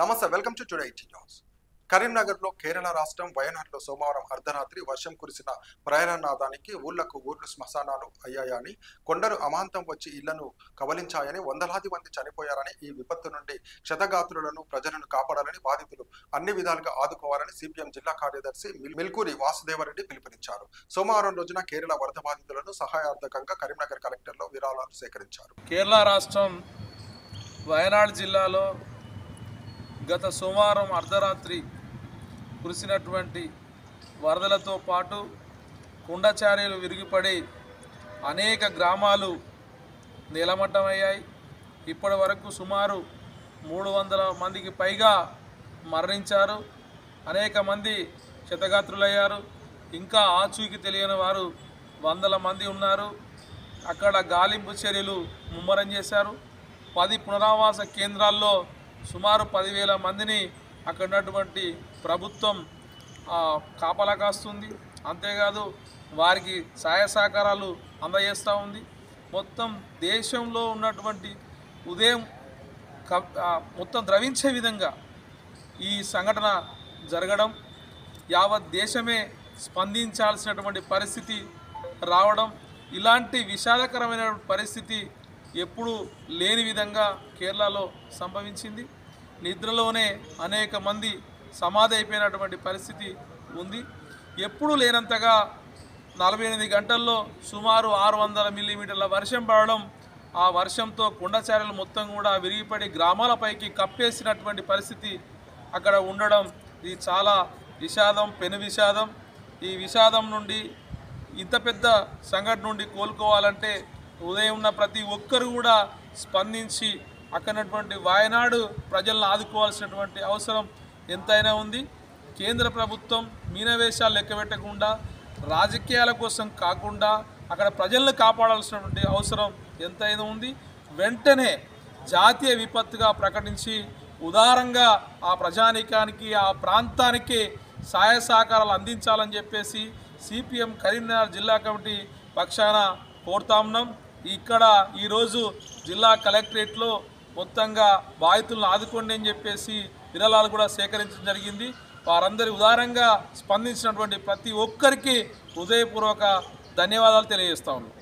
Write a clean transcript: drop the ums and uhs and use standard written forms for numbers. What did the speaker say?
నమస్తే, welcome to today news. కరీంనగర్లో కేరళ రాష్ట్రం వయనాడ్లో సోమవారం అర్ధరాత్రి వర్షం కురిసిన ప్రయాణనాదానికి ఊర్లు శ్మశానాలు అయ్యాయని, కొండలు అమాంతం వచ్చి ఇళ్లను కబలించాయని, వందలాది మంది చనిపోయారని, ఈ విపత్తు నుండి క్షతగాత్రులను ప్రజలను కాపాడాలని, బాధితులు అన్ని విధాలుగా ఆదుకోవాలని సిపిఎం జిల్లా కార్యదర్శి మిల్కూరి వాసుదేవరెడ్డి పిలుపునిచ్చారు. సోమవారం రోజున కేరళ వరద బాధితులను సహాయార్థకంగా కరీంనగర్ కలెక్టర్లో విరాళాలు సేకరించారు. కేరళ రాష్ట్రం వయనాడ్ జిల్లాలో గత సోమవారం అర్ధరాత్రి కురిసినటువంటి వరదలతో పాటు కొండచార్యలు విరిగిపడి అనేక గ్రామాలు నేలమట్టమయ్యాయి. ఇప్పటి వరకు సుమారు 300 మందికి పైగా మరణించారు. అనేక మంది క్షతగాత్రులయ్యారు. ఇంకా ఆచూకీ తెలియని వారు వందల మంది ఉన్నారు. అక్కడ గాలింపు చర్యలు ముమ్మరం చేశారు. 10 పునరావాస కేంద్రాల్లో సుమారు 10,000 మందిని అక్కడ ఉన్నటువంటి ప్రభుత్వం కాపలా కాస్తుంది. అంతేకాదు వారికి సహాయ సహకారాలు అందజేస్తూ ఉంది. మొత్తం దేశంలో ఉన్నటువంటి ఉదయం మొత్తం ద్రవించే విధంగా ఈ సంఘటన జరగడం, యావత్ దేశమే స్పందించాల్సినటువంటి పరిస్థితి రావడం, ఇలాంటి విషాదకరమైన పరిస్థితి ఎప్పుడూ లేని విధంగా కేరళలో సంభవించింది. నిద్రలోనే అనేక మంది సమాధి అయిపోయినటువంటి పరిస్థితి ఉంది. ఎప్పుడూ లేనంతగా 48 గంటల్లో సుమారు 600 మిల్లీమీటర్ల వర్షం పడడం, ఆ వర్షంతో కొండచార్యలు మొత్తం కూడా విరిగిపడి గ్రామాలపైకి కప్పేసినటువంటి పరిస్థితి అక్కడ ఉండడం, ఇది చాలా విషాదం, పెను విషాదం. ఈ విషాదం నుండి, ఇంత పెద్ద సంఘటన నుండి కోలుకోవాలంటే ఉదయం ఉన్న ప్రతి ఒక్కరు కూడా స్పందించి అక్కడటువంటి వయనాడు ప్రజలను ఆదుకోవాల్సినటువంటి అవసరం ఎంతైనా ఉంది. కేంద్ర ప్రభుత్వం మీనవేశాలు లెక్కబెట్టకుండా, రాజకీయాల కోసం కాకుండా అక్కడ ప్రజలను కాపాడాల్సినటువంటి అవసరం ఎంతైనా ఉంది. వెంటనే జాతీయ విపత్తుగా ప్రకటించి ఉదారంగా ఆ ప్రజానీకానికి, ఆ ప్రాంతానికి సహాయ సహకారాలు అందించాలని చెప్పేసి సిపిఎం కరీంనగర్ జిల్లా కమిటీ పక్షాన కోరుతా ఉన్నాం. ఇక్కడ ఈరోజు జిల్లా కలెక్టరేట్లో మొత్తంగా బాధితులను ఆదుకోండి అని చెప్పేసి విరాళాలు కూడా సేకరించడం జరిగింది. వారందరి ఉదారంగా స్పందించినటువంటి ప్రతి ఒక్కరికి హృదయపూర్వక ధన్యవాదాలు తెలియజేస్తా ఉన్నాం.